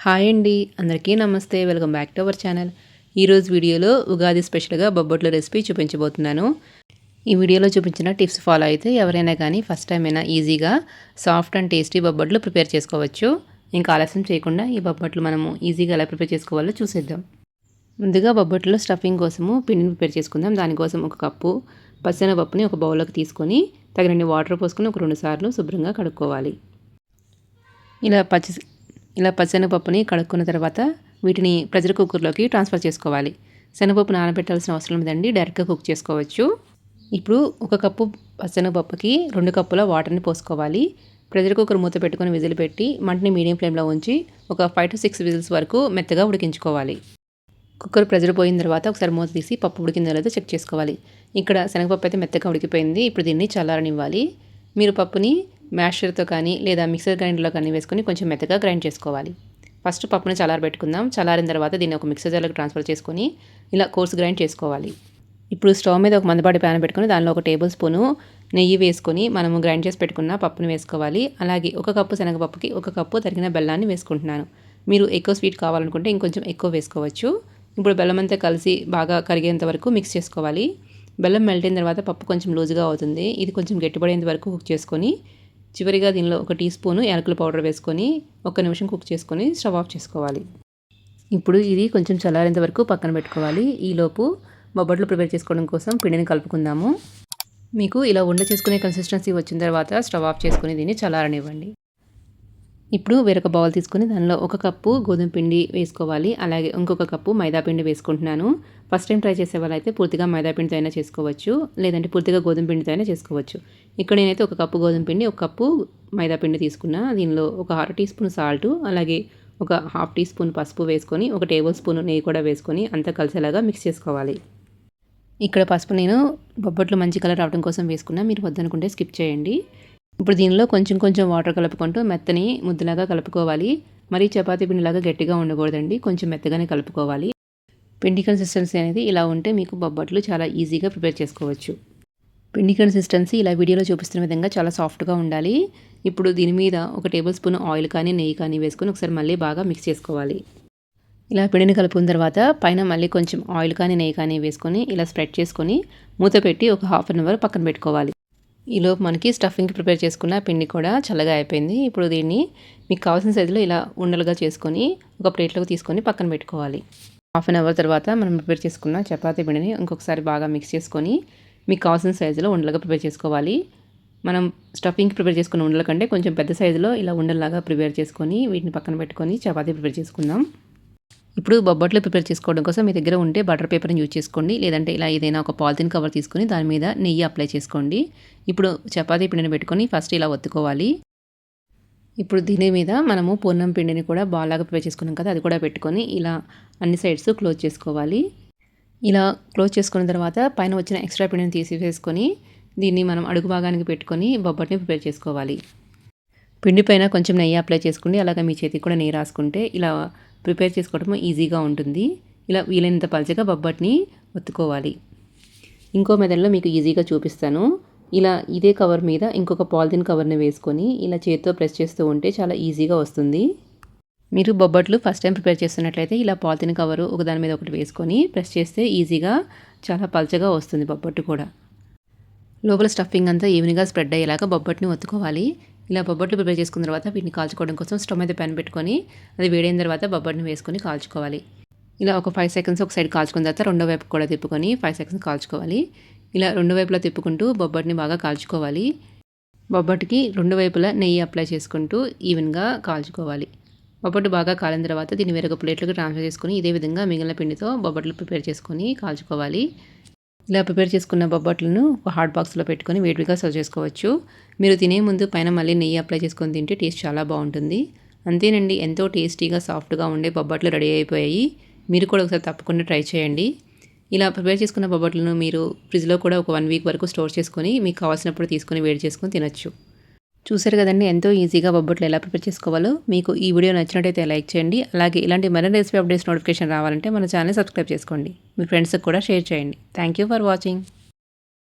Hi అండి, అందరికీ నమస్తే. Welcome back to our channel. ఈరోజు వీడియోలో ఉగాది స్పెషల్గా బొబ్బట్ల రెసిపీ చూపించబోతున్నాను. ఈ వీడియోలో చూపించిన టిప్స్ ఫాలో అయితే ఎవరైనా కానీ ఫస్ట్ టైం అయినా ఈజీగా soft and tasty bobbatlu prepare చేసుకోవచ్చు. ఇంకా ఆలస్యం చేయకుండా ఈ బొబ్బట్లు మనము ఈజీగా ఎలా ప్రిపేర్ చేసుకోవాలో చూసేద్దాం. ముందుగా బొబ్బట్లో స్టఫింగ్ కోసము పిండిని ప్రిపేర్ చేసుకుందాం. దానికోసం ఒక కప్పు పచ్చెనగపప్పుని ఒక బౌల్లోకి తీసుకొని తగినన్ని వాటర్ పోసుకొని ఒక 2 సార్లు శుభ్రంగా కడుక్కోవాలి. ఇలా పచ్చెనగపప్పుని కడుక్కున్న తర్వాత వీటిని ప్రెషర్ కుక్కర్లోకి ట్రాన్స్ఫర్ చేసుకోవాలి. శనగపప్పు నానబెట్టాల్సిన అవసరం లేదండి, డైరెక్ట్గా కుక్ చేసుకోవచ్చు. ఇప్పుడు ఒక కప్పు పచ్చెనగపప్పుకి 2 కప్పుల వాటర్ని పోసుకోవాలి. ప్రెషర్ కుక్కర్ మూత పెట్టుకొని విజిల్ పెట్టి మంటని మీడియం ఫ్లేమ్లో ఉంచి ఒక 5 to 6 విజిల్స్ వరకు మెత్తగా ఉడికించుకోవాలి. కుక్కర్ ప్రెషర్ పోయిన తర్వాత ఒకసారి మూత తీసి పప్పు ఉడికిందో లేదో చెక్ చేసుకోవాలి. ఇక్కడ శనగపప్పు అయితే మెత్తగా ఉడికిపోయింది. ఇప్పుడు దీన్ని చల్లారనివ్వాలి. మీరు పప్పుని మ్యాషర్తో కానీ లేదా మిక్సర్ గ్రైండర్లో కానీ వేసుకొని కొంచెం మెత్తగా గ్రైండ్ చేసుకోవాలి. ఫస్ట్ పప్పుని చల్లారబెట్టుకుందాం. చల్లారిన తర్వాత దీన్ని ఒక మిక్సర్ జార్లోకి ట్రాన్స్ఫర్ చేసుకొని ఇలా కోర్స్ గ్రైండ్ చేసుకోవాలి. ఇప్పుడు స్టవ్ మీద ఒక మందపాటి ప్యాన్ పెట్టుకొని దానిలో 1 టేబుల్ స్పూను నెయ్యి వేసుకొని మనము గ్రైండ్ చేసి పెట్టుకున్న పప్పుని వేసుకోవాలి. అలాగే 1 కప్పు శనగపప్పుకి 1 కప్పు తరిగిన బెల్లాన్ని వేసుకుంటున్నాను. మీరు ఎక్కువ స్వీట్ కావాలనుకుంటే ఇంకొంచెం ఎక్కువ వేసుకోవచ్చు. ఇప్పుడు బెల్లం అంతా కలిసి బాగా కరిగేంత వరకు మిక్స్ చేసుకోవాలి. బెల్లం మెల్ట్ అయిన తర్వాత పప్పు కొంచెం లూజ్గా అవుతుంది. ఇది కొంచెం గట్టిపడేంత వరకు కుక్ చేసుకొని చివరిగా దీనిలో 1 టీ స్పూను యాలకుల పౌడర్ వేసుకొని 1 నిమిషం కుక్ చేసుకొని స్టవ్ ఆఫ్ చేసుకోవాలి. ఇప్పుడు ఇది కొంచెం చల్లారేంత వరకు పక్కన పెట్టుకోవాలి. ఈలోపు బొబ్బట్లు ప్రిపేర్ చేసుకోవడం కోసం పిండిని కలుపుకుందాము. మీకు ఇలా ఉండ చేసుకునే కన్సిస్టెన్సీ వచ్చిన తర్వాత స్టవ్ ఆఫ్ చేసుకుని దీన్ని చల్లారనివ్వండి. ఇప్పుడు వేరొక బౌల్ తీసుకొని దానిలో 1 కప్పు గోధుమ పిండి వేసుకోవాలి. అలాగే ఇంకొక కప్పు మైదా పిండి వేసుకుంటున్నాను. ఫస్ట్ టైం ట్రై చేసే వాళ్ళైతే పూర్తిగా మైదా పిండితో అయినా చేసుకోవచ్చు, లేదంటే పూర్తిగా గోధుమ పిండితో అయినా చేసుకోవచ్చు. ఇక్కడ నేనైతే 1 కప్పు గోధుమ పిండి 1 కప్పు మైదా పిండి తీసుకున్నా. దీనిలో ఒక 1/2 టీ స్పూన్ సాల్ట్, అలాగే ఒక 1/2 టీ స్పూన్ పసుపు వేసుకొని 1 టేబుల్ స్పూన్ నెయ్యి కూడా వేసుకొని అంతా కలిసేలాగా మిక్స్ చేసుకోవాలి. ఇక్కడ పసుపు నేను బొబ్బట్లు మంచి కలర్ రావడం కోసం వేసుకున్నా, మీరు వద్దనుకుంటే స్కిప్ చేయండి. ఇప్పుడు దీనిలో కొంచెం వాటర్ కలుపుకుంటూ మెత్తని ముద్దలాగా కలుపుకోవాలి. మరీ చపాతీ పిండిలాగా గట్టిగా ఉండకూడదండి, కొంచెం మెత్తగానే కలుపుకోవాలి. పిండి కన్సిస్టెన్సీ అనేది ఇలా ఉంటే మీకు బొబ్బట్లు చాలా ఈజీగా ప్రిపేర్ చేసుకోవచ్చు. పిండి కన్సిస్టెన్సీ ఇలా వీడియోలో చూపిస్తున్న విధంగా చాలా సాఫ్ట్గా ఉండాలి. ఇప్పుడు దీని మీద 1 టేబుల్ స్పూన్ ఆయిల్ కానీ నెయ్యి కానీ వేసుకొని ఒకసారి మళ్ళీ బాగా మిక్స్ చేసుకోవాలి. ఇలా పిండిని కలుపుకున్న తర్వాత పైన మళ్ళీ కొంచెం ఆయిల్ కానీ నెయ్యి కానీ వేసుకొని ఇలా స్ప్రెడ్ చేసుకొని మూత పెట్టి ఒక 1/2 అవర్ పక్కన పెట్టుకోవాలి. ఈలోపు మనకి స్టఫింగ్కి ప్రిపేర్ చేసుకున్న పిండి కూడా చల్లగా అయిపోయింది. ఇప్పుడు దీన్ని మీకు కావాల్సిన సైజులో ఇలా ఉండలుగా చేసుకొని ఒక ప్లేట్లోకి తీసుకొని పక్కన పెట్టుకోవాలి. 1/2 అవర్ తర్వాత మనం ప్రిపేర్ చేసుకున్న చపాతీ పిండిని ఇంకొకసారి బాగా మిక్స్ చేసుకొని మీకు కావాల్సిన సైజులో ఉండలుగా ప్రిపేర్ చేసుకోవాలి. మనం స్టఫింగ్కి ప్రిపేర్ చేసుకున్న ఉండల కంటే కొంచెం పెద్ద సైజులో ఇలా ఉండల్లాగా ప్రిపేర్ చేసుకొని వీటిని పక్కన పెట్టుకొని చపాతీ ప్రిపేర్ చేసుకుందాం. ఇప్పుడు బొబ్బట్లు ప్రిపేర్ చేసుకోవడం కోసం మీ దగ్గర ఉంటే బటర్ పేపర్ని యూజ్ చేసుకోండి, లేదంటే ఇలా ఏదైనా ఒక పాలిథిన్ కవర్ తీసుకొని దాని మీద నెయ్యి అప్లై చేసుకోండి. ఇప్పుడు చపాతీ పిండిని పెట్టుకొని ఫస్ట్ ఇలా ఒత్తుకోవాలి. ఇప్పుడు దీని మీద మనము పూర్ణం పిండిని కూడా బాల్లాగా ప్రిపేర్ చేసుకున్నాం కదా, అది కూడా పెట్టుకొని ఇలా అన్ని సైడ్స్ క్లోజ్ చేసుకోవాలి. ఇలా క్లోజ్ చేసుకున్న తర్వాత పైన వచ్చిన ఎక్స్ట్రా పిండిని తీసివేసుకొని దీన్ని మనం అడుగు భాగానికి పెట్టుకొని బొబ్బట్ని ప్రిపేర్ చేసుకోవాలి. పిండి పైన కొంచెం నెయ్యి అప్లై చేసుకోండి, అలాగే మీ చేతికి కూడా నెయ్యి రాసుకుంటే ఇలా ప్రిపేర్ చేసుకోవడం ఈజీగా ఉంటుంది. ఇలా వీలైనంత పలచగా బొబ్బట్ని ఒత్తుకోవాలి. ఇంకో మెథడ్లో మీకు ఈజీగా చూపిస్తాను. ఇలా ఇదే కవర్ మీద ఇంకొక పాలిథిన్ కవర్ని వేసుకొని ఇలా చేతితో ప్రెస్ చేస్తూ ఉంటే చాలా ఈజీగా వస్తుంది. మీరు బొబ్బట్లు ఫస్ట్ టైం ప్రిపేర్ చేస్తున్నట్లయితే ఇలా పాలిథిన్ కవరు ఒకదాని మీద ఒకటి వేసుకొని ప్రెస్ చేస్తే ఈజీగా చాలా పలచగా వస్తుంది బొబ్బట్టు కూడా. లోపల స్టఫింగ్ అంతా ఈవెన్గా స్ప్రెడ్ అయ్యేలాగా బొబ్బట్ని ఒత్తుకోవాలి. ఇలా బొబ్బట్లు ప్రిపేర్ చేసుకున్న తర్వాత వీటిని కాల్చుకోవడం కోసం స్టవ్ మీద ప్యాన్ పెట్టుకొని అది వేడైన తర్వాత బొబ్బట్ని వేసుకొని కాల్చుకోవాలి. ఇలా ఒక 5 సెకండ్స్ ఒక సైడ్ కాల్చుకున్న తర్వాత రెండో వైపు కూడా తిప్పుకొని 5 సెకండ్స్ కాల్చుకోవాలి. ఇలా రెండు వైపులా తిప్పుకుంటూ బొబ్బట్ని బాగా కాల్చుకోవాలి. బొబ్బట్కి 2 వైపులా నెయ్యి అప్లై చేసుకుంటూ ఈవెన్గా కాల్చుకోవాలి. బొబ్బట్టు బాగా కాలిన తర్వాత దీన్ని వేరొక ప్లేట్లోకి ట్రాన్స్ఫర్ చేసుకొని ఇదే విధంగా మిగిలిన పిండితో బొబ్బట్లు ప్రిపేర్ చేసుకొని కాల్చుకోవాలి. ఇలా ప్రిపేర్ చేసుకున్న బొబ్బట్లను ఒక హాట్ బాక్స్లో పెట్టుకొని వేడిగా సర్వ్ చేసుకోవచ్చు. మీరు తినే ముందు పైన మళ్ళీ నెయ్యి అప్లై చేసుకొని తింటే టేస్ట్ చాలా బాగుంటుంది. అంతేనండి, ఎంతో టేస్టీగా సాఫ్ట్గా ఉండే బొబ్బట్లు రెడీ అయిపోయాయి. మీరు కూడా ఒకసారి తప్పకుండా ట్రై చేయండి. ఇలా ప్రిపేర్ చేసుకున్న బొబ్బట్లను మీరు ఫ్రిడ్జ్లో కూడా ఒక 1 వీక్ వరకు స్టోర్ చేసుకొని మీకు కావాల్సినప్పుడు తీసుకొని వేడి చేసుకొని తినొచ్చు. చూసారు కదండి, ఎంతో ఈజీగా బొబ్బట్లు ఎలా ప్రిపేర్ చేసుకోవాలో. మీకు ఈ వీడియో నచ్చినట్టయితే లైక్ చేయండి. అలాగే ఇలాంటి మరిన్ని రెసిపీ అప్డేట్స్ నోటిఫికేషన్ రావాలంటే మన ఛానల్ సబ్స్క్రైబ్ చేసుకోండి. మీ ఫ్రెండ్స్కి కూడా షేర్ చేయండి. Thank you for watching.